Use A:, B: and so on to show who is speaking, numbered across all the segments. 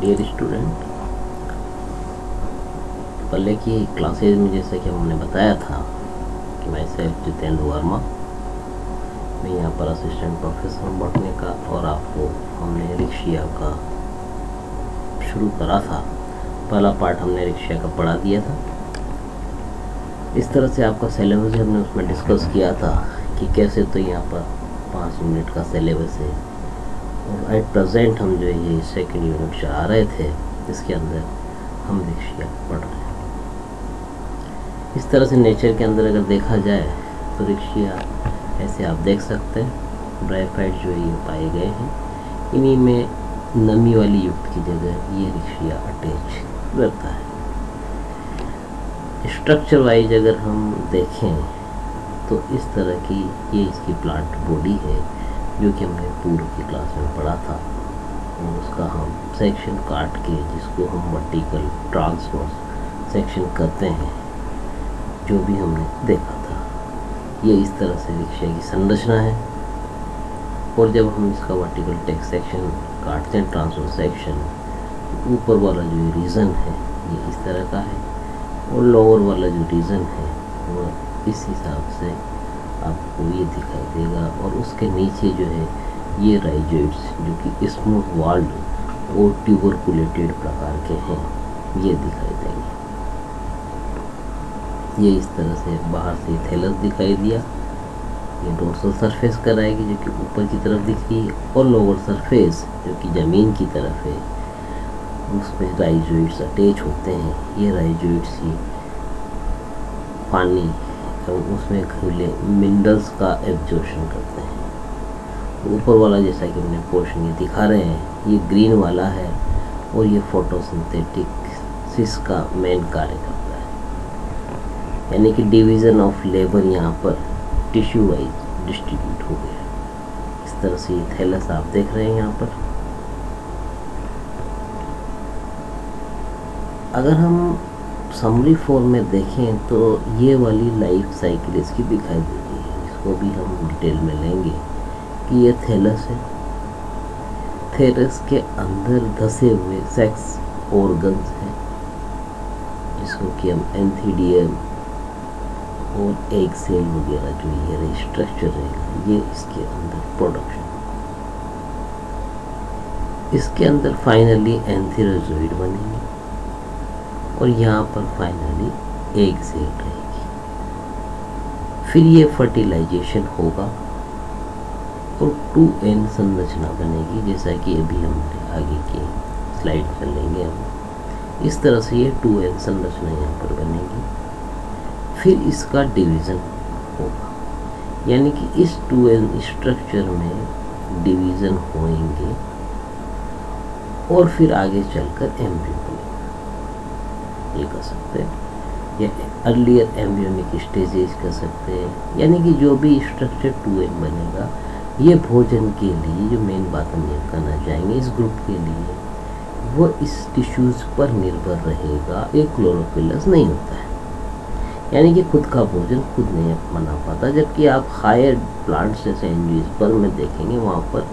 A: Dear student, पहले की classes में जैसा कि हमने बताया था कि मैं सेल्फ जितेंद्र वर्मा, मैं यहाँ पर असिस्टेंट प्रोफेसर बॉटनी का, और आपको हमने रिक्शिया का शुरू करा था। पहला पार्ट हमने रिक्शिया का पढ़ा दिया था। इस तरह से आपका सिलेबस हमने उसमें डिस्कस किया था कि कैसे, तो यहाँ पर 5 यूनिट का सिलेबस है और एट प्रेजेंट हम जो ये सेकेंड यूनिट चला रहे थे, जिसके अंदर हम रिक्शिया पढ़ रहे हैं। इस तरह से नेचर के अंदर अगर देखा जाए तो रिक्शिया ऐसे आप देख सकते हैं, ब्राइफाइट जो ये पाए गए हैं, इन्हीं में नमी वाली युक्त की जगह ये रिक्शिया अटैच रहता है। स्ट्रक्चर वाइज अगर हम देखें तो इस तरह की ये इसकी प्लांट बॉडी है, जो कि हमने पूर्व की क्लास में पढ़ा था, और उसका हम सेक्शन काट के, जिसको हम वर्टिकल ट्रांसवर्स सेक्शन करते हैं, जो भी हमने देखा था, ये इस तरह से रिक्शा की संरचना है। और जब हम इसका वर्टिकल टेक्स्ट सेक्शन काटते हैं, ट्रांसवर्स सेक्शन, ऊपर वाला जो रीजन है ये इस तरह का है, और लोअर वाला जो रीजन है वो इस हिसाब से आपको ये दिखाई देगा। और उसके नीचे जो है ये राइजोइड्स, जो कि स्मूथ वाल्ड और ट्यूबरकुलेटेड प्रकार के हैं, ये दिखाई देंगे। ये इस तरह से बाहर से थैलस दिखाई दिया, ये डोर्सल सरफेस कराएगी जो कि ऊपर की तरफ दिख रही है, और लोअर सरफेस जो कि ज़मीन की तरफ है, उसमें राइजोइड्स अटैच होते हैं। ये राइजोइड्स ही पानी और उसमें घुले मिनरल्स का एब्जॉर्प्शन करते हैं। ऊपर वाला जैसा कि हमने पोर्शन ये दिखा रहे हैं, ये ग्रीन वाला है, और ये फोटोसिंथेटिक्स का मेन कार्य करता है, यानी कि डिवीज़न ऑफ लेबर यहाँ पर टिश्यू वाइज डिस्ट्रीब्यूट हो गया। इस तरह से ये थैलस आप देख रहे हैं यहाँ पर। अगर हम समरी फॉर्म में देखें तो ये वाली लाइफ साइकिल इसकी दिखाई दे रही है, इसको भी हम डिटेल में लेंगे कि ये थैलस है। थैलस के अंदर धसे हुए सेक्स ऑर्गन्स हैं, जिसको कि हम एंथीडियम और एग सेल वगैरह जो ये स्ट्रक्चर रहेगा, ये इसके अंदर प्रोडक्शन। इसके अंदर फाइनली एंथीरोजोइड बनेंगे, और यहाँ पर फाइनली एग सेल रहेगी। फिर ये फर्टिलाइजेशन होगा और 2n संरचना बनेगी, जैसा कि अभी हमने आगे के स्लाइड में लेंगे हम। इस तरह से ये 2n संरचना यहाँ पर बनेगी। फिर इसका डिवीज़न होगा, यानी कि इस 2n स्ट्रक्चर में डिवीज़न होंगे, और फिर आगे चलकर एम्ब्रियो बनेगा, ये कर सकते हैं, या अर्लियर एम्ब्रियोनिक स्टेजेस कर सकते हैं। यानी कि जो भी स्ट्रक्चर 2n बनेगा, ये भोजन के लिए जो मेन बात हम ये करना चाहेंगे इस ग्रुप के लिए, वो इस टिश्यूज़ पर निर्भर रहेगा। एक क्लोरोफिलस नहीं होता है, यानी कि खुद का भोजन खुद नहीं बना पाता, जबकि आप हायर प्लांट्स जैसे एंजियोस्पर्म में देखेंगे, वहाँ पर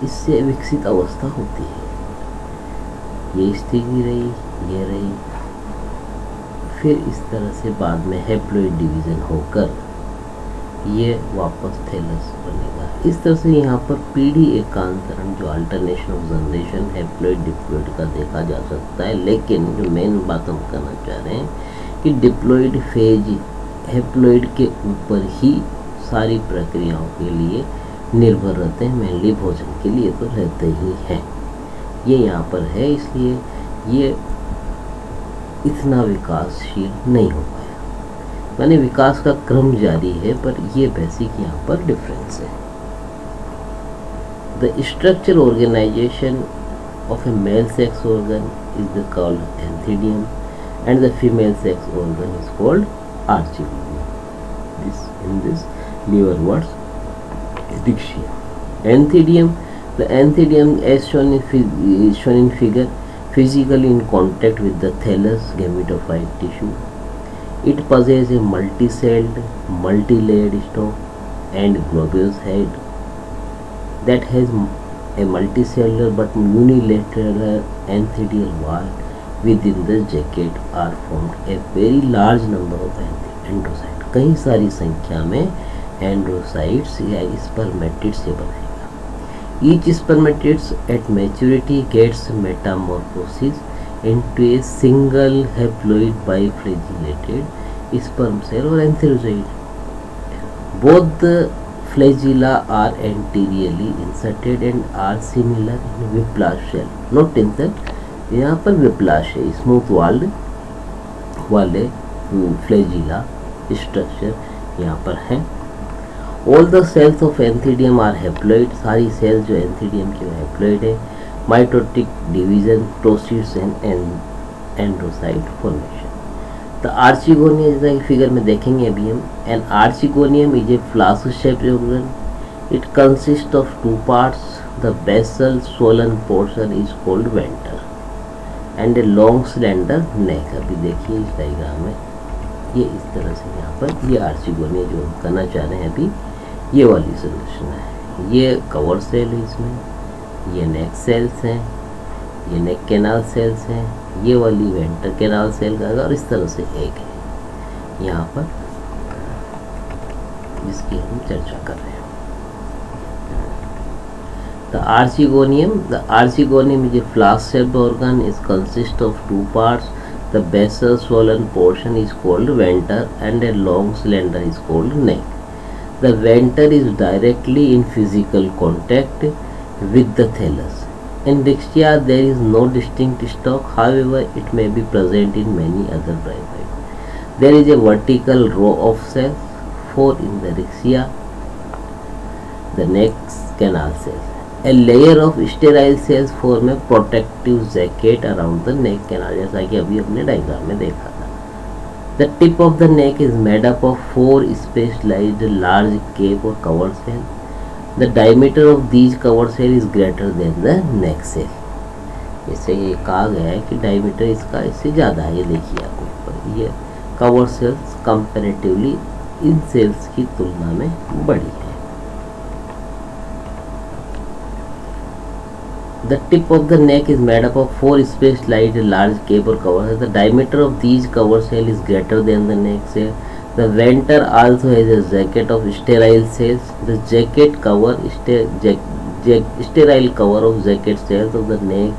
A: इससे विकसित अवस्था होती है। ये स्थिति रही, ये रही, फिर इस तरह से बाद में हैप्लॉइड डिवीज़न होकर ये वापस थैलस बनेगा। इस तरह से यहाँ पर पीढ़ी एकांतरण, जो alternation of generation haploid diploid का देखा जा सकता है। लेकिन जो मेन बात हम करना चाह रहे हैं कि डिप्लॉइड फेज हैप्लॉइड के ऊपर ही सारी प्रक्रियाओं के लिए निर्भर रहते हैं, मेनली भोजन के लिए तो रहते ही हैं। ये यहाँ पर है, इसलिए ये इतना विकासशील नहीं हो पाया। यानी विकास का क्रम जारी है, पर ये बेसिक यहाँ पर डिफरेंस है। The structure organization of a male sex organ is called antheridium, and the female sex organ is called archidium. In this newer words, Dixia. Anthidium. The anthidium, as shown in figure, physically in contact with the thallus gametophyte tissue. It possesses a multi-celled, multi-layered stalk and globose head that has a multicellular but unilateral enthedial wall within the jacket are formed a very large number of androcyte, कई सारी संख्या में androcytes या spermatids से बनेगा. Each spermatids at maturity gets metamorphosis into a single haploid biflagellated sperm cell or entherozoid. Both the flagella are anteriorly inserted and are similar in whiplash cell. Not insert, यहाँ पर whiplash है, smooth walled वाले flagella structure यहाँ पर है. All the cells of anthedium are haploid. सारी cells जो antheridium की हैप्लॉइड है. Mitotic division proceeds and androcyte formation. The archegonium, जैसा कि फिगर में देखेंगे अभी हम, an archegonium is a flask shaped organ. It consist of two parts. The basal swollen portion is called venter and a long slender neck. अभी देखिए इस diagram में ये इस तरह से यहाँ पर ये आर्चिगोनियम जो हम करना चाह रहे हैं अभी, ये वाली संरचना है. ये कवर सेल है, इसमें ये नेक सेल्स हैं, ये नेक कैनाल सेल्स हैं, ये वाली वेंटर कैनाल सेल का, और इस तरह से एक है यहाँ पर जिसकी हम चर्चा कर रहे हैं. The archegonium is a flask-shaped organ. It consists of two parts. The basal swollen portion is called venter and a long slender is called neck. The venter is directly in physical contact with the thallus. In Rixia there is no distinct stalk, however it may be present in many other bryozoa. There is a vertical row of cells, 4 in the Rixia, the next canal cells. A layer of sterile cells form a protective jacket around the neck canal, जैसा कि अभी अपने diagram में देखा था. The tip of the neck is made up of 4 specialized large cape or cover cells. The diameter of these cover cell is greater than the neck cell. जैसे ये कहा गया है कि डायमीटर इसका इससे ज़्यादा है. ये देखिए आप ऊपर, ये कवर सेल्स कंपैरेटिवली इन सेल्स की तुलना में बड़ी है. The tip of the neck is made up of 4 specialized large cape or cover cells. The diameter of these cover cell is greater than the neck cell. The venter also has a jacket of sterile cells. The jacket cover sterile cover of jacket cells of the neck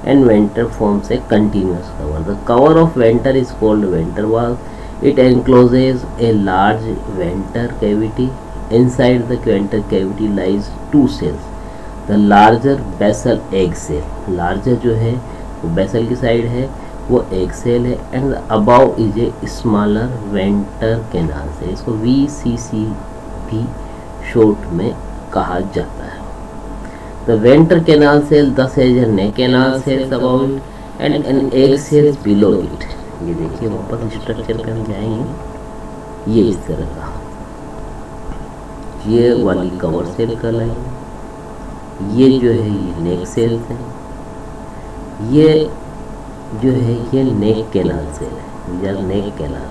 A: and venter forms a continuous cover. The cover of venter is called venter wall. It encloses a large venter cavity. Inside the venter cavity lies 2 cells. The larger basal egg cell. Larger जो है वो basal की side है, वो egg cell है. And above is a smaller venter canal cell. इसको VCC भी short में कहा जाता है. The venter canal cell thus has a neck canal cells above it and an egg cells below it. ये देखिए वापस स्ट्रक्चर पे हम जाएंगे. ये इस तरह का, ये वाली कवर सेल का लाइन, ये जो है ये नेक सेल्स है, ये जो है ये नेक कैनाल सेल है, या नेक कैनाल,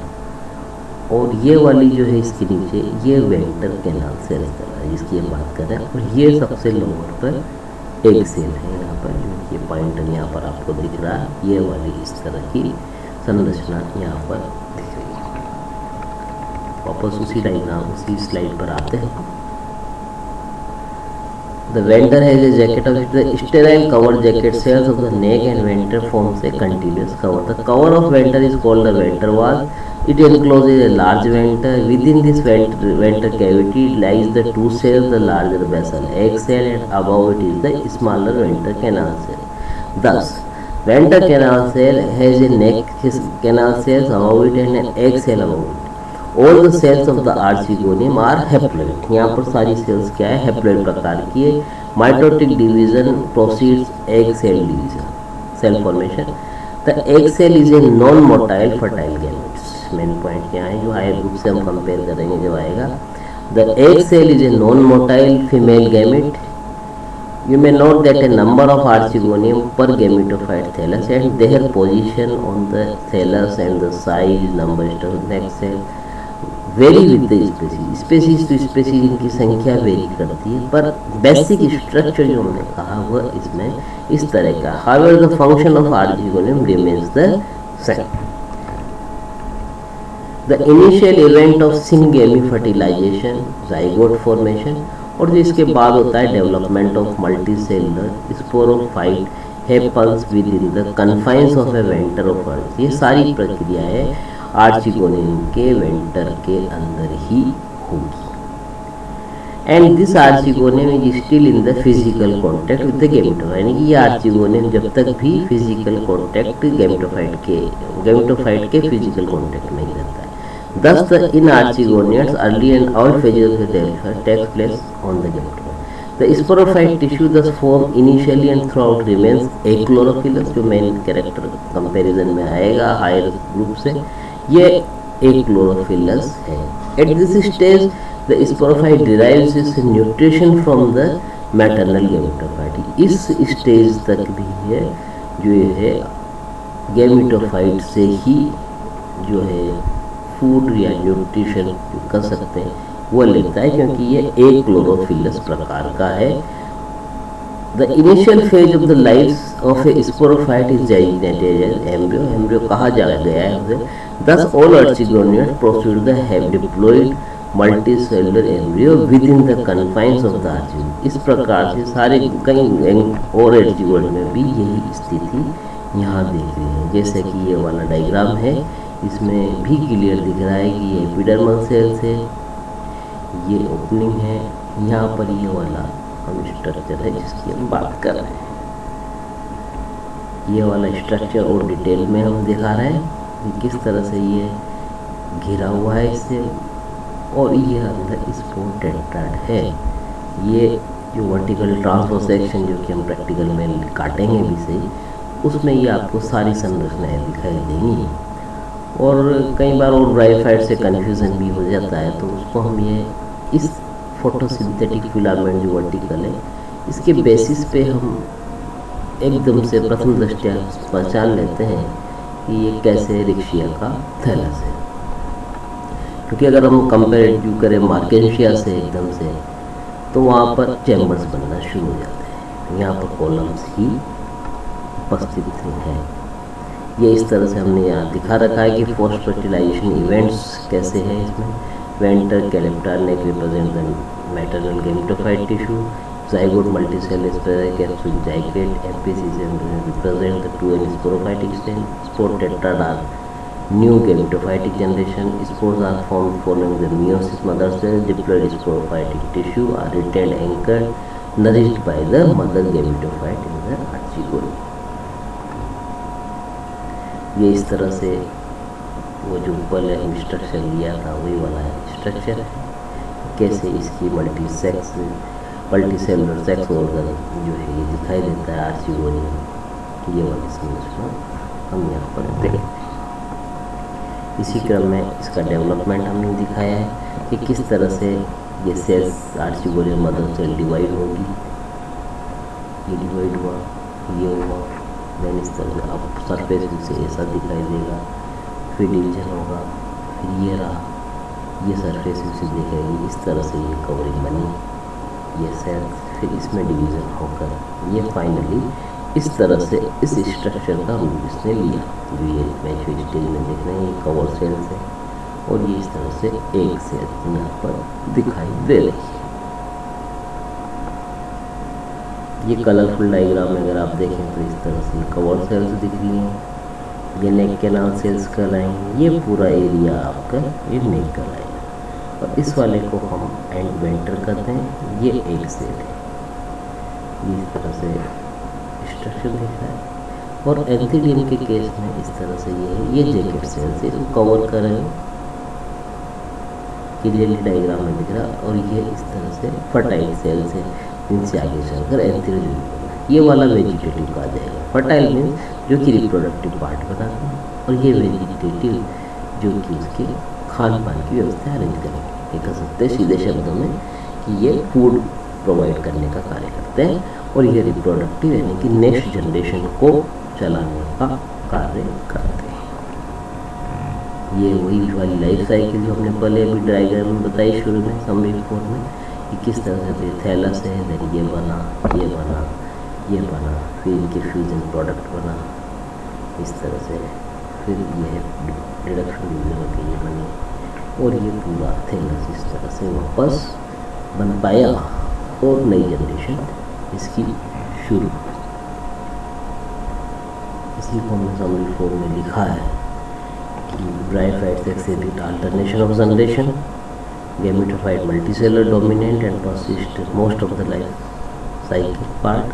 A: और ये वाली जो है इसके नीचे ये वेंटर कैनाल सेल है जिसकी हम बात कर रहे हैं. और ये सबसे लोअर पर एग सेल है. यहाँ पर ये पॉइंट यहाँ पर आपको दिख रहा है, ये वाली इस तरह की संरचना यहाँ पर दिख रही है. वापस उसी डायग्राम उसी स्लाइड पर आते हैं. The venter has a jacket of the sterile cover jacket cells of the neck and venter forms a continuous cover. The cover of venter is called the venter wall. It encloses a large venter. Within this venter cavity lies the 2 cells, the larger basal egg cell, and above it is the smaller venter canal cell. Thus, venter canal cell has a neck canal cells above it and an egg cell above it. All the cells of the archegonium are haploid. यहाँ पर सारी sales क्या है, haploid प्रकार की है. Mitotic division proceeds egg cell division, cell formation. The egg cell is a non motile fertile gametes. Main point क्या है जो हायर ग्रुप से हम कंपेयर करेंगे जब आएगा. The egg cell is a non motile female gamete. You may note that a number of archegonium per gametophyte thallus and their position on the thallus and the size, number of neck cell vary with the species, species to species इनकी संख्या very करती है, पर basic structure जो हमने कहा वह इसमें इस तरह का। However the function of archegonium remains the same. The initial event of syngamy fertilization, zygote formation, और जो इसके बाद होता है development of multicellular sporophyte happens within the confines of a venter of earth. ये सारी प्रक्रियाएं आर्चिगोनियम के वेंटर के अंदर ही होगी। And this archegonium is still in the physical contact with the gametophyte, यानी कि ये आर्चिगोनियम जब तक भी फिजिकल कॉन्टैक्ट गैमेटोफाइट के फिजिकल कॉन्टैक्ट में ही रहता है। Thus, the in archegonians early and all phases of the development takes place on the gametophyte. The sporophyte tissue thus form initially and throughout remains achlorophyllous, जो main character comparison में आएगा higher group से, ये achlorophyllous है। At this stage, the sporophyte derives its nutrition from the maternal gametophyte. इस stage तक भी है जो है गैमेटोफाइट से ही जो है फूड या न्यूट्रिशन कर सकते हैं वो लेता है, क्योंकि ये एक क्लोरोफिलस प्रकार का है। The initial phase of the life of a sporophyte is designated as embryo, embryo कहा जा गया है उसे। Thus all archegoniates proceed the have diploid multicellular embryo within the confines of the archegonium. इस प्रकार से सारे कई और आर्चिगोन में भी यही स्थिति यहाँ देख रही है। जैसे कि ये वाला डायग्राम है, इसमें भी क्लियर दिख रहा है कि ये एपिडर्मल सेल्स है, ये ओपनिंग है, यहाँ पर ये वाला हम स्ट्रक्चर है जिसकी हम बात कर रहे हैं। ये वाला स्ट्रक्चर और डिटेल में हम दिखा रहे हैं कि किस तरह से ये घिरा हुआ है इससे, और ये अंदर स्पोर टेट्राड है। ये जो वर्टिकल ट्रांसफर सेक्शन जो कि हम प्रैक्टिकल में काटेंगे भी सही, उसमें ये आपको सारी संरचनाएं दिखाई देंगी। और कई बार और ब्राइफाइट से कन्फ्यूज़न भी हो जाता है, तो उसको हम ये इस फोटोसिंथेटिक फिलामेंट जो वर्टिकल है इसके बेसिस पे हम एकदम से प्रथम दृष्टया पहचान लेते हैं कि ये कैसे रिक्शिया का थैलस है। क्योंकि अगर हम कंपेरेटिव करें मार्केशिया से एकदम से, तो वहाँ पर चैम्बर्स बनना शुरू हो जाते हैं, यहाँ पर कॉलम्स ही उपस्थित हैं। ये इस तरह से हमने यहाँ दिखा रखा है कि पोस्ट फर्टिलाइजेशन इवेंट्स कैसे हैं इसमें। Venter calyptra neck represent the maternal gametophyte tissue, zygote multicell capsule zygate, एपिसिस represent the two and sporophytic stem, spore tetrad are new gametophytic generation, spores are formed following the meiosis mother cell, diploid sporophytic tissue are retained anchored, nourished by the mother gametophyte in the archegonium। ये इस तरह से वो जो पहले हम structure लिया था वही वाला स्ट्रक्चर है, कैसे इसकी मल्टीसेलुलर सेक्स ऑर्गन जो है ये दिखाई देता है आर्चिगोनियम। ये वाली संरचना हम यहाँ पर देखें। इसी क्रम में इसका डेवलपमेंट हमने दिखाया है कि किस तरह से ये cells archegonium mother cell divide होगी। ये डिवाइड हुआ, ये हुआ, देन इस तरह से अब सरफेस से ऐसा दिखाई देगा, फिर डिवीजन होगा, फिर ये रहा, ये सरफेस से दिखेगी, इस तरह से ये कवरिंग बनी, ये सेल्स, फिर इसमें डिवीज़न होकर ये फाइनली इस तरह से इस स्ट्रक्चर का रूप इसने लिया। जो ये मैच स्टेज में देख रहे हैं ये कवर सेल्स है, और ये इस तरह से एक सेल यहाँ पर दिखाई दे रही है। ये कलरफुल डायग्राम में अगर आप देखें तो इस तरह से कवर सेल्स दिख रही हैं, ये नेक कैनाल सेल्स कहलाएंगे, ये पूरा एरिया आपका ये नेक कहलाएगा। और इस वाले को हम एंड वेंटर कहते हैं, ये एक सेल है। ये इस तरह से स्ट्रक्चर दिख रहा है। और एंथीडियम के केस में इस तरह से ये है, ये जैकेट सेल्स है, इसको कवर कर रहे हो क्लियरली डायग्राम में दिख रहा। और ये इस तरह से फर्टाइल सेल्स है, इनसे आगे चलकर एंथीडियम, ये वाला वेजिटेटिव का आ जाएगा। फर्टाइल मीन्स जो कि रिप्रोडक्टिव पार्ट बनाते हैं, और ये वेजिटेटिव जो कि उसके खान पान की व्यवस्था अरेंज करेंगे। ये कह सकते हैं सीधे शब्दों में कि ये फूड प्रोवाइड करने का कार्य करते हैं, और ये रिप्रोडक्टिव यानी कि नेक्स्ट जनरेशन को चलाने का कार्य करते हैं। ये वही वाली लाइफ साइकिल जो हमने पहले अभी डायग्राम में बताई शुरू में समरी 4 में, कि किस तरह से थैलस है, देन ये बना, ये बना, ये बना, फिर इनके फ्यूजन प्रोडक्ट बना इस तरह से, फिर ये रिडक्शन डिवीजन होकर ये बनी, और ये पूरा थैलस इस तरह से वापस बन पाया और नई जनरेशन इसकी शुरू। इसी को हमने समरी 4 में लिखा है कि bryophytes exhibit alternation of generation, gametophyte multicellular dominant and persist most of the life cycle part.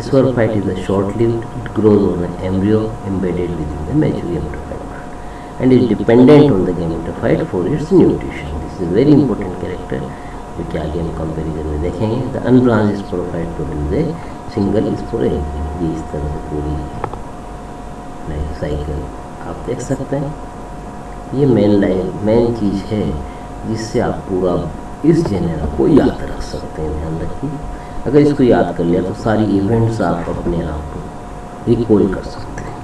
A: Sporophyte is a short-lived, it grows on an embryo embedded within the mature gametophyte part and is dependent on the gametophyte for its nutrition. This is a very important character जो कि आगे हम comparison में देखेंगे। The unbranched sporophyte produce a single spore embryo. ये इस तरह से पूरी लाइफ साइकिल आप देख सकते हैं। ये मेन चीज़ है जिससे आप पूरा इस जेनेरा को याद रख सकते हैं। ध्यान रखिए, अगर इसको याद कर लिया तो सारी इवेंट्स आप अपने आप रिकॉल कर सकते हैं।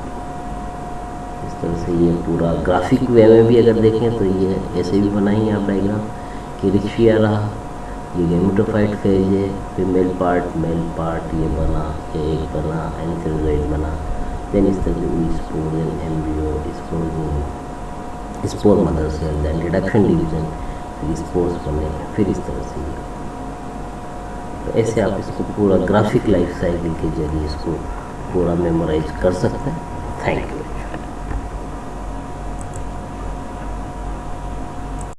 A: इस तरह से ये पूरा ग्राफिक वे में भी अगर देखें तो ये ऐसे भी बनाई आप डायग्राम कि रिक्शिया रहा, ये गेमेटोफाइट फेज है, फिर मेल पार्ट ये बना, ये एक बना, एंथेरोजोइड बना, देन इस तरह से spore, then embryo, spore mother cell, then reduction division, फिर स्पोर्स बने, फिर इस तरह से ये। तो ऐसे आप इसको पूरा ग्राफिक लाइफ साइकिल के जरिए इसको पूरा मेमोराइज कर सकते हैं। Thank you.